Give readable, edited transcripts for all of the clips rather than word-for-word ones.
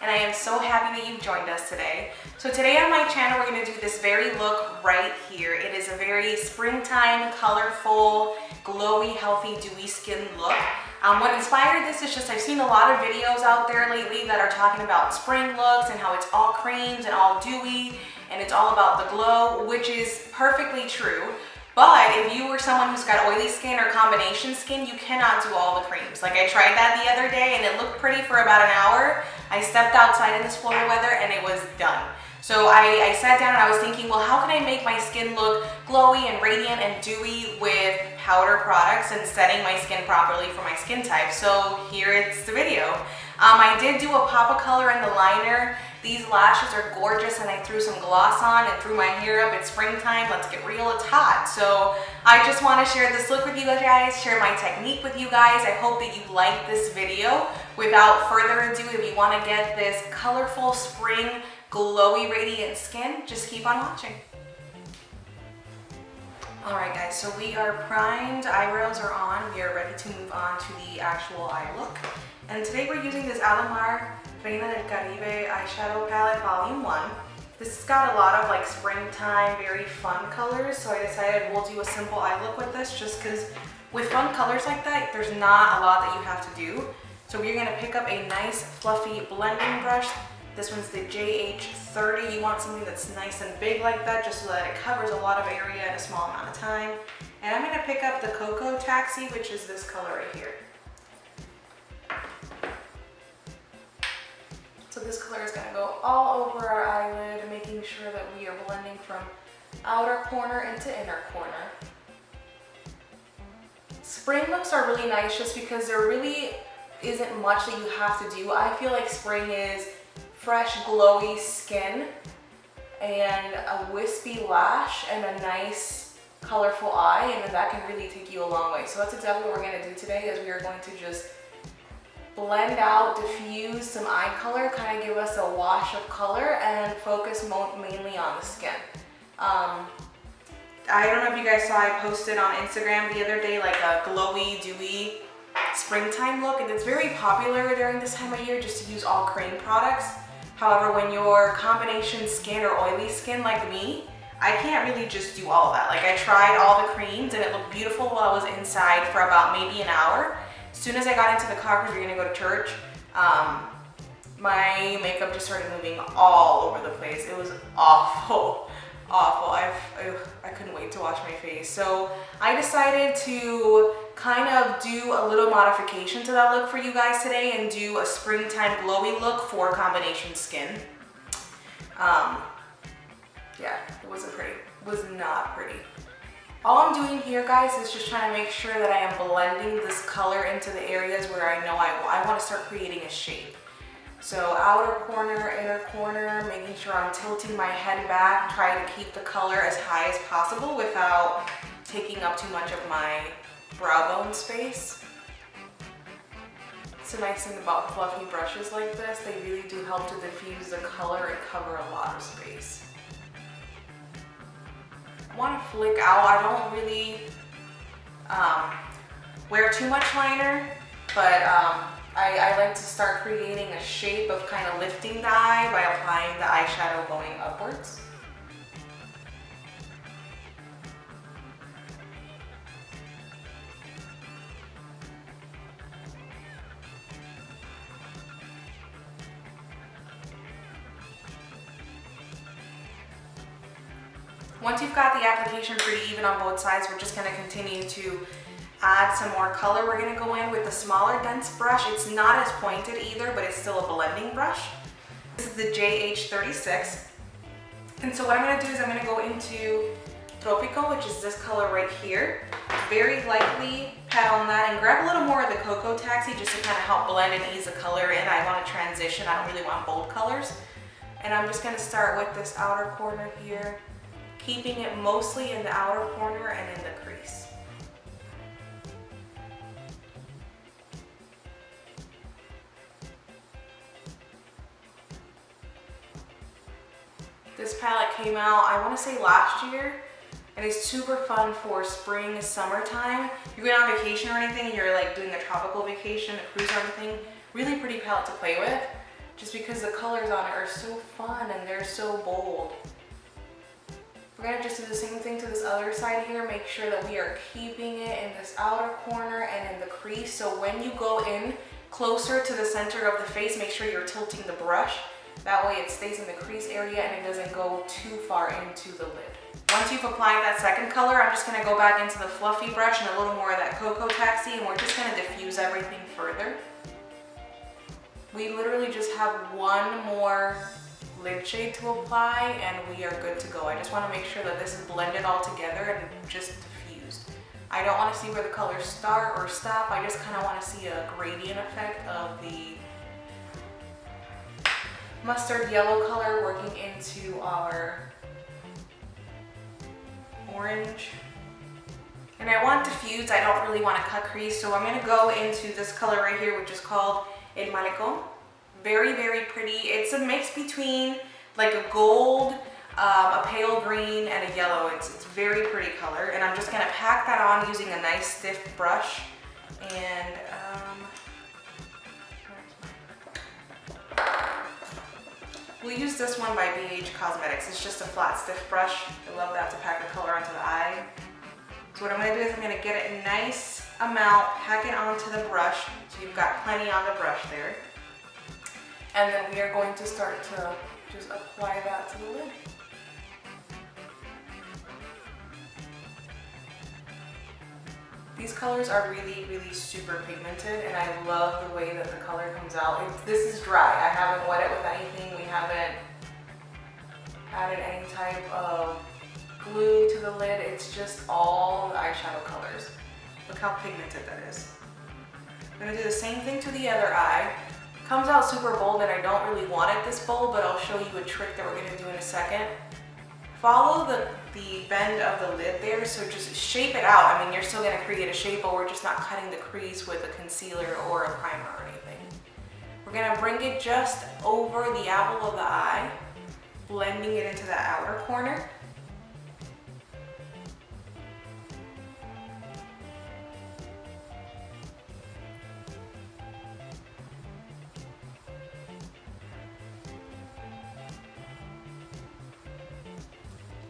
And I am so happy that you've joined us today. So today on my channel, we're going to do this very look right here. It is a very springtime, colorful, glowy, healthy, dewy skin look. What inspired this is just I've seen a lot of videos out there lately that are talking about spring looks and how it's all creams and all dewy and it's all about the glow, which is perfectly true. But if you were someone who's got oily skin or combination skin, you cannot do all the creams. Like I tried that the other day and it looked pretty for about an hour. I stepped outside in this Florida weather and it was done. So I sat down and I was thinking, well, how can I make my skin look glowy and radiant and dewy with powder products and setting my skin properly for my skin type? So here it's the video. I did do a pop of color in the liner. These lashes are gorgeous and I threw some gloss on and threw my hair up. It's springtime, let's get real, it's hot. So I just want to share this look with you guys, share my technique with you guys. I hope that you like this video. Without further ado, if you want to get this colorful spring, glowy, radiant skin, just keep on watching. Alright guys, so we are primed, eyebrows are on, we are ready to move on to the actual eye look. And today we're using this Alamar Reina del Caribe eyeshadow palette volume 1. This has got a lot of like springtime, very fun colors, so I decided we'll do a simple eye look with this just because with fun colors like that, there's not a lot that you have to do. So we're going to pick up a nice fluffy blending brush. This one's the JH30. You want something that's nice and big like that just so that it covers a lot of area in a small amount of time. And I'm going to pick up the Cocoa Taxi, which is this color right here. So this color is going to go all over our eyelid, making sure that we are blending from outer corner into inner corner. Spring looks are really nice just because there really isn't much that you have to do. I feel like spring is fresh, glowy skin and a wispy lash and a nice, colorful eye, and then that can really take you a long way. So that's exactly what we're going to do today, is we are going to just blend out, diffuse some eye color, kind of give us a wash of color and focus mainly on the skin. I don't know if you guys saw, I posted on Instagram the other day like a glowy, dewy springtime look, and it's very popular during this time of year just to use all cream products. However, when you're combination skin or oily skin like me, I can't really just do all that. Like I tried all the creams and it looked beautiful while I was inside for about maybe an hour. As soon as I got into the car because we were gonna go to church, my makeup just started moving all over the place. It was awful, awful. I couldn't wait to wash my face. So I decided to kind of do a little modification to that look for you guys today and do a springtime glowy look for combination skin. Yeah, it wasn't pretty. It was not pretty. All I'm doing here, guys, is just trying to make sure that I am blending this color into the areas where I know I want to start creating a shape. So outer corner, inner corner, making sure I'm tilting my head back, trying to keep the color as high as possible without taking up too much of my brow bone space. It's a nice thing about fluffy brushes like this. They really do help to diffuse the color and cover a lot of space. I want to flick out. I don't really wear too much liner, but I like to start creating a shape of kind of lifting the eye by applying the eyeshadow going upwards. Once you've got the application pretty even on both sides, we're just going to continue to add some more color. We're going to go in with a smaller dense brush. It's not as pointed either, but it's still a blending brush. This is the JH36. And so what I'm going to do is I'm going to go into Tropical, which is this color right here. Very lightly pat on that and grab a little more of the Cocoa Taxi just to kind of help blend and ease the color in. I want to transition. I don't really want bold colors. And I'm just gonna start with this outer corner here, keeping it mostly in the outer corner and in the crease. This palette came out, I wanna say last year, and it's super fun for spring, summertime. You're going on vacation or anything, and you're like doing a tropical vacation, a cruise or anything, really pretty palette to play with, just because the colors on it are so fun and they're so bold. We're gonna just do the same thing to this other side here, make sure that we are keeping it in this outer corner and in the crease. So when you go in closer to the center of the face, make sure you're tilting the brush. That way it stays in the crease area and it doesn't go too far into the lid. Once you've applied that second color, I'm just gonna go back into the fluffy brush and a little more of that Cocoa Taxi, and we're just gonna diffuse everything further. We literally just have one more lid shade to apply and we are good to go. I just wanna make sure that this is blended all together and just diffused. I don't wanna see where the colors start or stop. I just kinda wanna see a gradient effect of the mustard yellow color working into our orange. And I want diffused, I don't really want to cut crease, so I'm going to go into this color right here, which is called El Malecón. Very, very pretty. It's a mix between like a gold, a pale green, and a yellow. It's very pretty color, and I'm just going to pack that on using a nice stiff brush. And we'll use this one by Beige Cosmetics. It's just a flat, stiff brush. I love that to pack the color onto the eye. So what I'm gonna do is I'm gonna get it a nice amount, pack it onto the brush. So you've got plenty on the brush there. And then we are going to start to just apply that to the lid. These colors are really, really super pigmented, and I love the way that the color comes out. This is dry. I haven't wet it with anything. We haven't added any type of glue to the lid. It's just all the eyeshadow colors. Look how pigmented that is. I'm gonna do the same thing to the other eye. Comes out super bold, and I don't really want it this bold, but I'll show you a trick that we're gonna do in a second. Follow the bend of the lid there, so just shape it out. I mean, you're still gonna create a shape, but we're just not cutting the crease with a concealer or a primer or anything. We're gonna bring it just over the apple of the eye, blending it into the outer corner.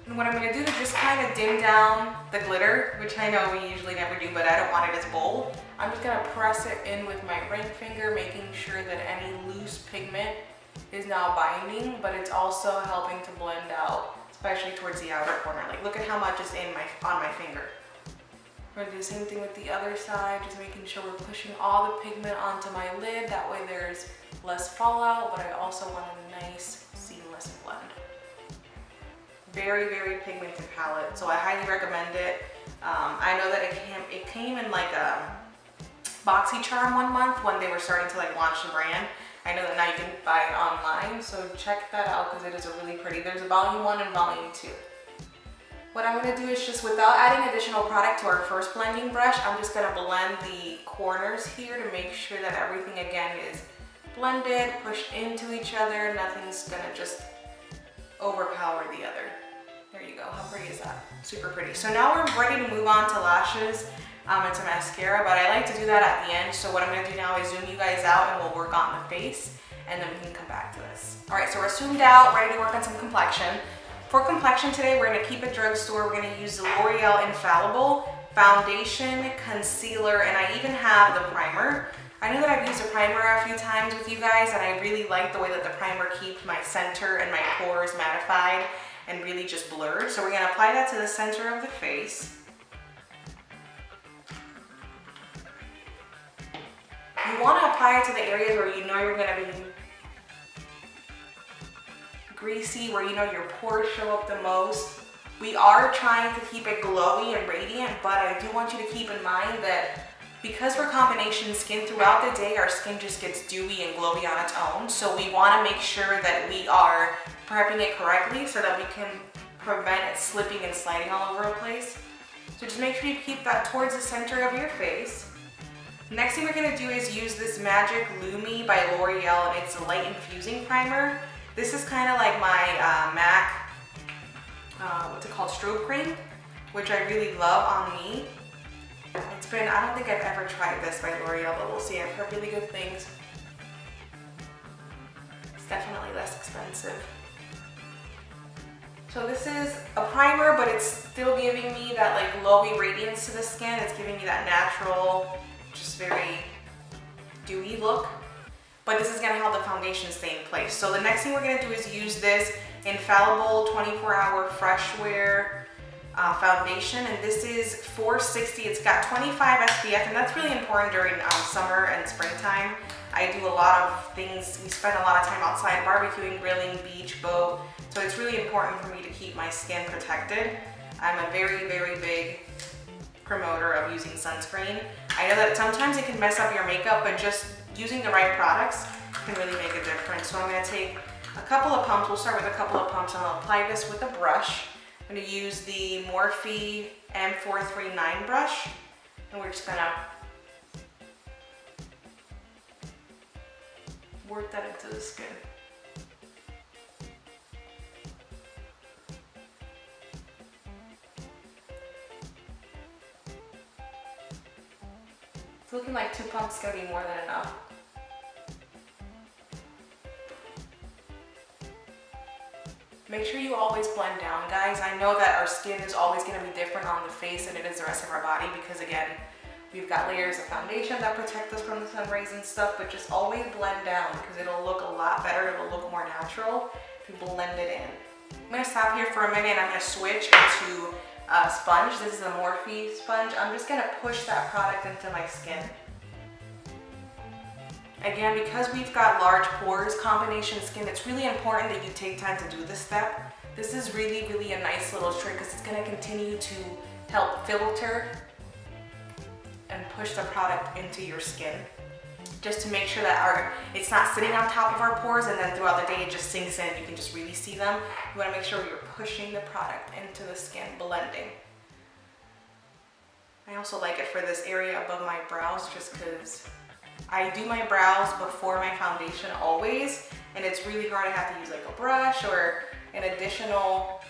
And what I'm going to do is just kind of dim down the glitter, which I know we usually never do, but I don't want it as bold. I'm just going to press it in with my ring finger, making sure that any loose pigment is now binding, but it's also helping to blend out, especially towards the outer corner. Like, look at how much is on my finger. We're going to do the same thing with the other side, just making sure we're pushing all the pigment onto my lid. That way there's less fallout, but I also want a nice seamless blend. Very, very pigmented palette, so I highly recommend it. I know that it came in like a BoxyCharm 1 month when they were starting to like launch the brand. I know that now you can buy it online, so check that out because it is a really pretty. There's a volume 1 and volume 2. What I'm going to do is just, without adding additional product to our first blending brush, I'm just going to blend the corners here to make sure that everything again is blended, pushed into each other. Nothing's going to just overpower the other. There you go. How pretty is that? Super pretty. So now we're ready to move on to lashes and to mascara, but I like to do that at the end. So what I'm going to do now is zoom you guys out and we'll work on the face, and then we can come back to this. All right, so we're zoomed out, ready to work on some complexion. For complexion today, we're going to keep it drugstore. We're going to use the L'Oreal Infallible foundation, concealer, and I even have the primer. I know that I've used a primer a few times with you guys, and I really like the way that the primer keeps my center and my pores mattified and really just blurred. So we're going to apply that to the center of the face. You want to apply it to the areas where you know you're going to be greasy, where you know your pores show up the most. We are trying to keep it glowy and radiant, but I do want you to keep in mind that Because we're combination skin, throughout the day, our skin just gets dewy and glowy on its own. So we wanna make sure that we are prepping it correctly so that we can prevent it slipping and sliding all over the place. So just make sure you keep that towards the center of your face. Next thing we're gonna do is use this Magic Lumi by L'Oreal, and it's a light infusing primer. This is kind of like my MAC, what's it called, strobe cream, which I really love on me. It's been, I don't think I've ever tried this by L'Oreal, but we'll see. I've heard really good things. It's definitely less expensive. So this is a primer, but it's still giving me that like glowy radiance to the skin. It's giving me that natural, just very dewy look. But this is gonna help the foundation stay in place. So the next thing we're gonna do is use this Infallible 24-hour Fresh Wear foundation, and this is 460. It's got 25 SPF, and that's really important during summer and springtime. I do a lot of things. We spend a lot of time outside barbecuing, grilling, beach, boat. So it's really important for me to keep my skin protected. I'm a very, very big promoter of using sunscreen. I know that sometimes it can mess up your makeup, but just using the right products can really make a difference. So I'm gonna take a couple of pumps. We'll start with a couple of pumps, and I'll apply this with a brush. I'm gonna use the Morphe M439 brush, and we're just gonna work that into the skin. It's looking like 2 pumps is gonna be more than enough. Make sure you always blend down, guys. I know that our skin is always gonna be different on the face than it is the rest of our body because, again, we've got layers of foundation that protect us from the sun rays and stuff, but just always blend down because it'll look a lot better. It'll look more natural if you blend it in. I'm gonna stop here for a minute, and I'm gonna switch into a sponge. This is a Morphe sponge. I'm just gonna push that product into my skin. Again, because we've got large pores, combination skin, it's really important that you take time to do this step. This is really, really a nice little trick because it's gonna continue to help filter and push the product into your skin. Just to make sure that it's not sitting on top of our pores and then throughout the day it just sinks in. You can just really see them. You wanna make sure you're pushing the product into the skin, blending. I also like it for this area above my brows just because I do my brows before my foundation always, and it's really hard to have to use like a brush or an additional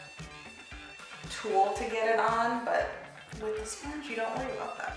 tool to get it on, but with the sponge you don't worry about that.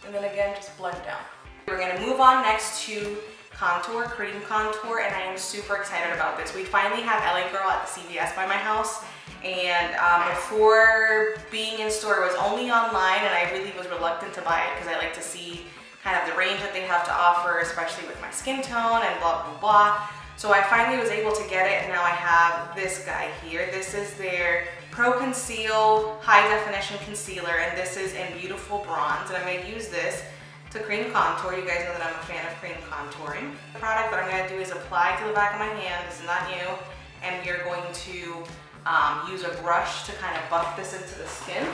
And then again, just blend down. We're gonna move on next to contour, cream contour, and I am super excited about this. We finally have LA Girl at the CVS by my house, and before being in store, it was only online, and I really was reluctant to buy it because I like to see kind of the range that they have to offer, especially with my skin tone and blah, blah, blah. So I finally was able to get it, and now I have this guy here. This is their Pro Conceal High Definition Concealer, and this is in Beautiful Bronze, and I'm gonna use this to cream contour. You guys know that I'm a fan of cream contouring. The product that I'm gonna do is apply to the back of my hand. This is not new, and we are going to use a brush to kind of buff this into the skin.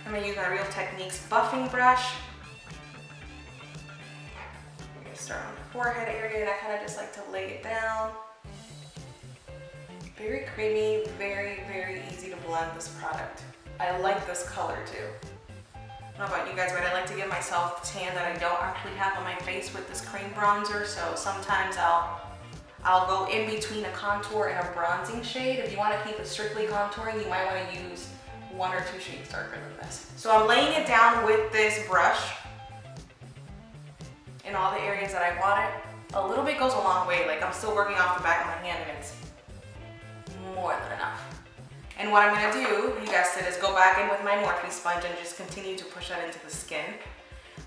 I'm gonna use my Real Techniques buffing brush. I'm gonna start on the forehead area, and I kind of just like to lay it down. Very creamy, very, very easy to blend this product. I like this color too. I don't know about you guys, but I like to give myself the tan that I don't actually have on my face with this cream bronzer, so sometimes I'll go in between a contour and a bronzing shade. If you want to keep it strictly contouring, you might want to use 1 or 2 shades darker than this. So I'm laying it down with this brush in all the areas that I want it. A little bit goes a long way. Like, I'm still working off the back of my hand, and it's more than enough. And what I'm gonna do, you guessed it, is go back in with my Morphe sponge and just continue to push that into the skin.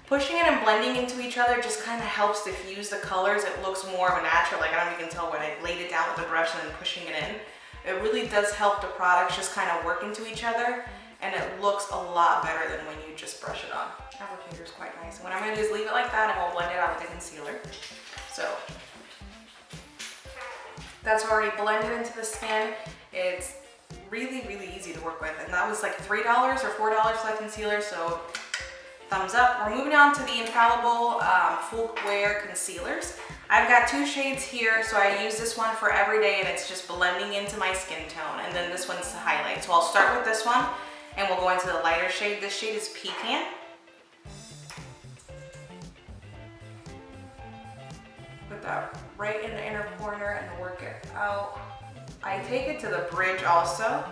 Pushing it and blending into each other just kind of helps diffuse the colors. It looks more of a natural, like I don't even tell when I laid it down with the brush and then pushing it in. It really does help the products just kind of work into each other, and it looks a lot better than when you just brush it on. Applicator is quite nice. And what I'm gonna do is leave it like that, and we'll blend it out with the concealer. So that's already blended into the skin. It's really, really easy to work with. And that was like $3 or $4 for that concealer, so thumbs up. We're moving on to the Infallible Full Wear Concealers. I've got 2 shades here, so I use this one for every day and it's just blending into my skin tone. And then this one's to highlight. So I'll start with this one and we'll go into the lighter shade. This shade is Pecan. Put that right in the inner corner and work it out. I take it to the bridge also.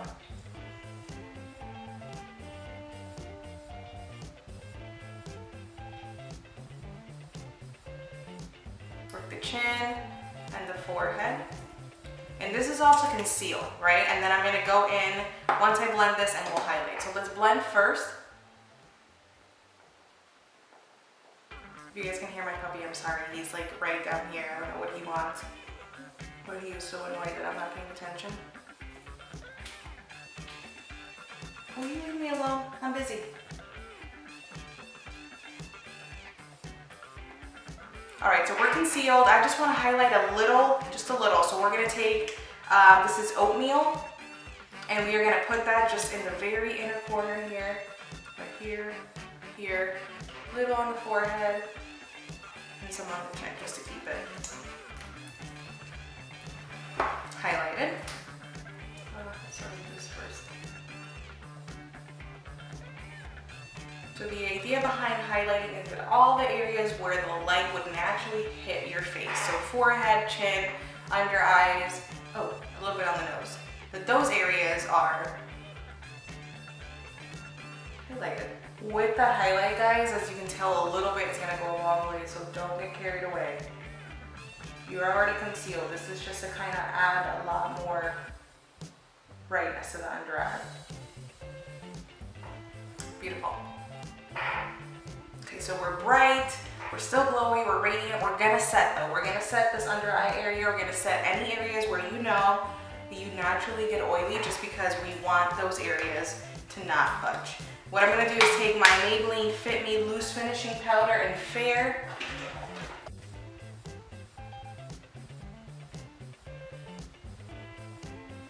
Work the chin and the forehead. And this is also conceal, right? And then I'm gonna go in, once I blend this, and we'll highlight. So let's blend first. If you guys can hear my puppy, I'm sorry. He's like right down here. I don't know what he wants. But he is so annoyed that I'm not paying attention. Will you leave me alone? I'm busy. All right, so we're concealed. I just want to highlight a little, just a little. So we're gonna take, this is oatmeal, and we are gonna put that just in the very inner corner here, right here, here, a little on the forehead, and some on the chin, just to keep it highlighted. Sorry, this first. So the idea behind highlighting is that all the areas where the light would naturally hit your face, so forehead, chin, under eyes, oh, a little bit on the nose, that those areas are highlighted. With the highlight, guys, as you can tell, a little bit is gonna go a long way, so don't get carried away. You're already concealed. This is just to kind of add a lot more brightness to the under eye. Beautiful. Okay, so we're bright, we're still glowy, we're radiant. We're gonna set though. We're gonna set this under eye area. We're gonna set any areas where you know that you naturally get oily, just because we want those areas to not budge. What I'm gonna do is take my Maybelline Fit Me Loose Finishing Powder in Fair.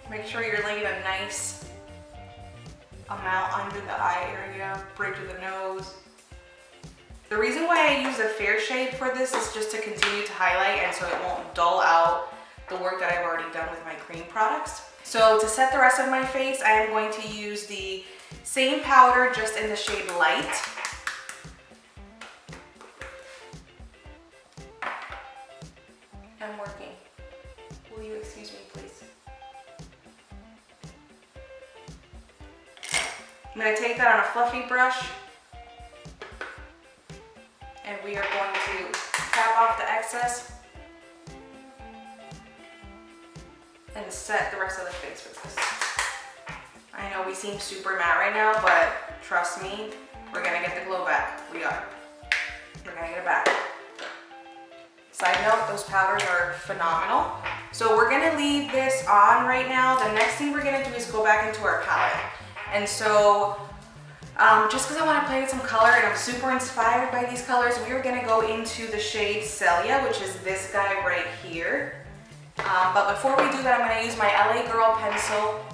Make sure you're laying a nice amount under the eye area, bridge of the nose. The reason why I use a fair shade for this is just to continue to highlight, and so it won't dull out the work that I've already done with my cream products. So to set the rest of my face, I am going to use the same powder, just in the shade Light. I'm working. Will you excuse me, please? I'm going to take that on a fluffy brush, and we are going to tap off the excess and set the rest of the face with this. I know we seem super matte right now, but trust me, we're gonna get the glow back. We are. We're gonna get it back. Side note, those powders are phenomenal. So we're gonna leave this on right now. The next thing we're gonna do is go back into our palette. And so, just because I want to play with some color and I'm super inspired by these colors, we are going to go into the shade Celia, which is this guy right here. But before we do that, I'm going to use my LA Girl pencil.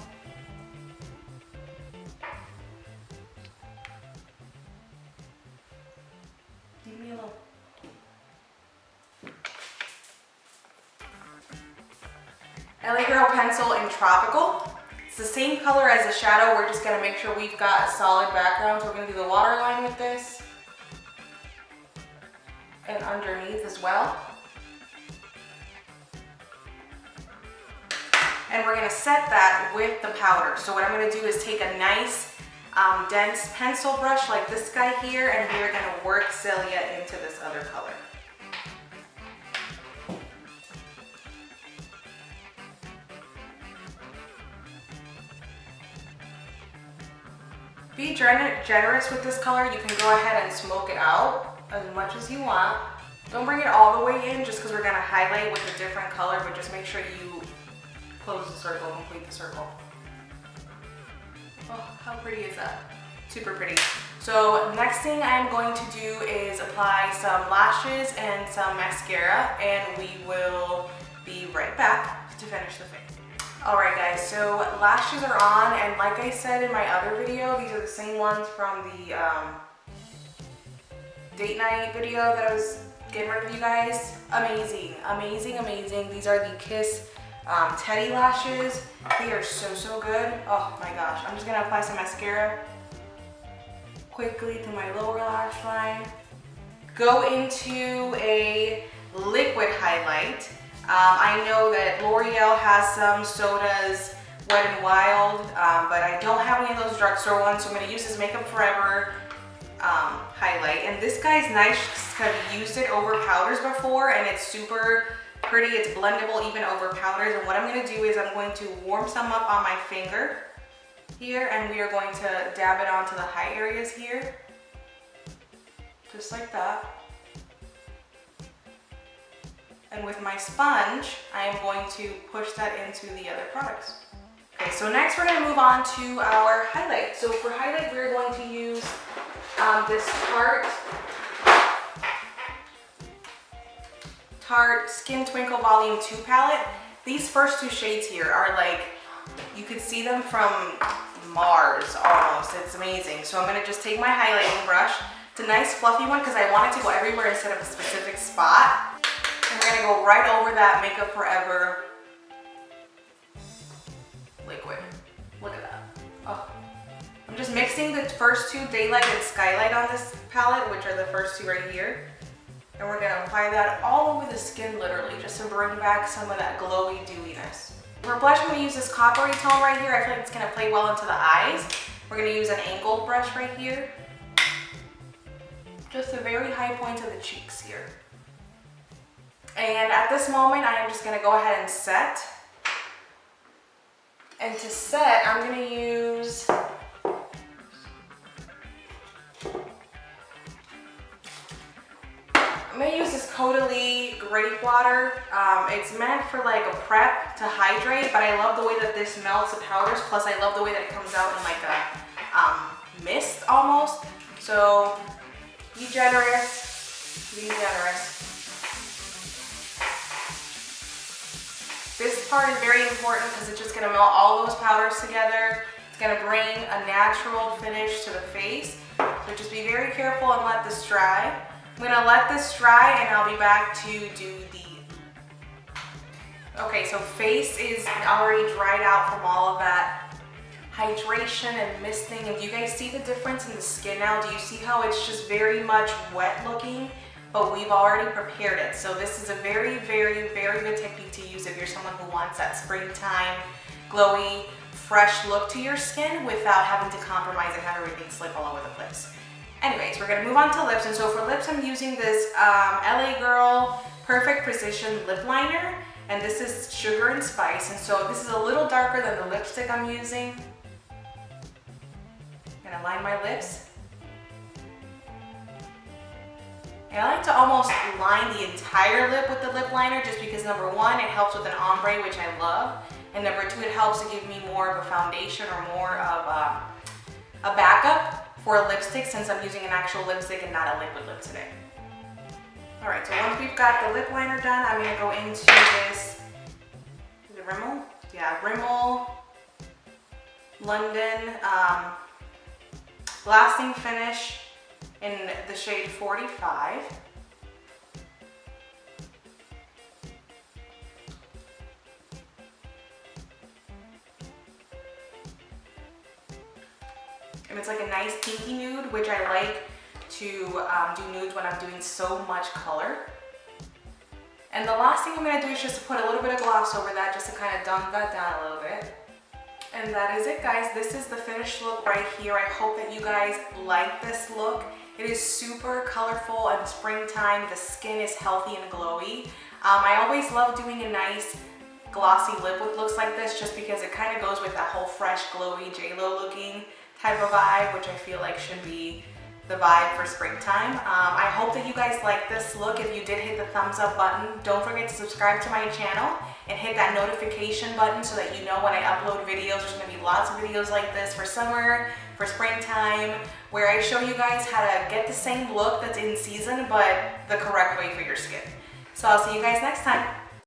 Leave me alone. LA Girl pencil in Tropical. It's the same color as the shadow. We're just gonna make sure we've got a solid background. So we're gonna do the waterline with this. And underneath as well. And we're gonna set that with the powder. So what I'm gonna do is take a nice dense pencil brush like this guy here, and we're gonna work Celia into this other color. Be generous with this color. You can go ahead and smoke it out as much as you want. Don't bring it all the way in just because we're going to highlight with a different color, but just make sure you close the circle, complete the circle. Oh, how pretty is that? Super pretty. So next thing I'm going to do is apply some lashes and some mascara, and we will be right back to finish the face. Alright guys, so lashes are on, and like I said in my other video, these are the same ones from the date night video that I was getting rid of you guys. Amazing, amazing, amazing. These are the Kiss Teddy lashes. They are so good. Oh my gosh. I'm just gonna apply some mascara quickly to my lower lash line. Go into a liquid highlight. I know that L'Oreal has some sodas, Wet n Wild, but I don't have any of those drugstore ones, so I'm going to use this Makeup Forever highlight. And this guy's nice because I've used it over powders before, and it's super pretty. It's blendable even over powders. And what I'm going to do is I'm going to warm some up on my finger here, and we are going to dab it onto the high areas here, just like that. And with my sponge, I am going to push that into the other products. Okay, so next we're gonna move on to our highlight. So for highlight, we're going to use this Tarte Skin Twinkle Volume 2 palette. These first two shades here are like, you could see them from Mars almost. It's amazing. So I'm gonna just take my highlighting brush. It's a nice fluffy one because I want it to go everywhere instead of a specific spot. And we're gonna go right over that Makeup Forever liquid. Look at that. Oh. I'm just mixing the first two, Daylight and Skylight, on this palette, which are the first two right here. And we're gonna apply that all over the skin, literally, just to bring back some of that glowy dewiness. For blush, I'm gonna use this coppery tone right here. I feel like it's gonna play well into the eyes. We're gonna use an angled brush right here. Just the very high points of the cheeks here. And at this moment, I am just gonna go ahead and set. And to set, I'm gonna use this Caudalie Grape water. It's meant for like a prep to hydrate, but I love the way that this melts the powders. Plus, I love the way that it comes out in like a mist almost. So be generous, be generous. This part is very important because it's just going to melt all those powders together. It's going to bring a natural finish to the face. So just be very careful and let this dry. I'm going to let this dry and I'll be back to do the... Okay, so face is already dried out from all of that hydration and misting. And do you guys see the difference in the skin now? Do you see how it's just very much wet looking? But we've already prepared it. So this is a very good technique to use if you're someone who wants that springtime, glowy, fresh look to your skin without having to compromise and have everything slip all over the place. Anyways, we're gonna move on to lips. And so for lips, I'm using this LA Girl Perfect Precision Lip Liner. And this is Sugar and Spice. And so this is a little darker than the lipstick I'm using. I'm gonna line my lips. And I like to almost line the entire lip with the lip liner just because number one, it helps with an ombre, which I love. And number two, it helps to give me more of a foundation or more of a backup for a lipstick since I'm using an actual lipstick and not a liquid lip today. All right, so once we've got the lip liner done, I'm gonna go into this, is it Rimmel? Yeah, Rimmel London Lasting Finish in the shade 45. And it's like a nice pinky nude, which I like to do nudes when I'm doing so much color. And the last thing I'm gonna do is just to put a little bit of gloss over that just to kind of dump that down a little bit. And that is it, guys. This is the finished look right here. I hope that you guys like this look. It is super colorful and springtime. The skin is healthy and glowy. I always love doing a nice glossy lip with looks like this just because it kind of goes with that whole fresh, glowy, J-Lo looking type of vibe, which I feel like should be the vibe for springtime. I hope that you guys like this look. If you did, hit the thumbs up button. Don't forget to subscribe to my channel and hit that notification button so that you know when I upload videos. There's gonna be lots of videos like this for summer, for springtime, where I show you guys how to get the same look that's in season, but the correct way for your skin. So I'll see you guys next time.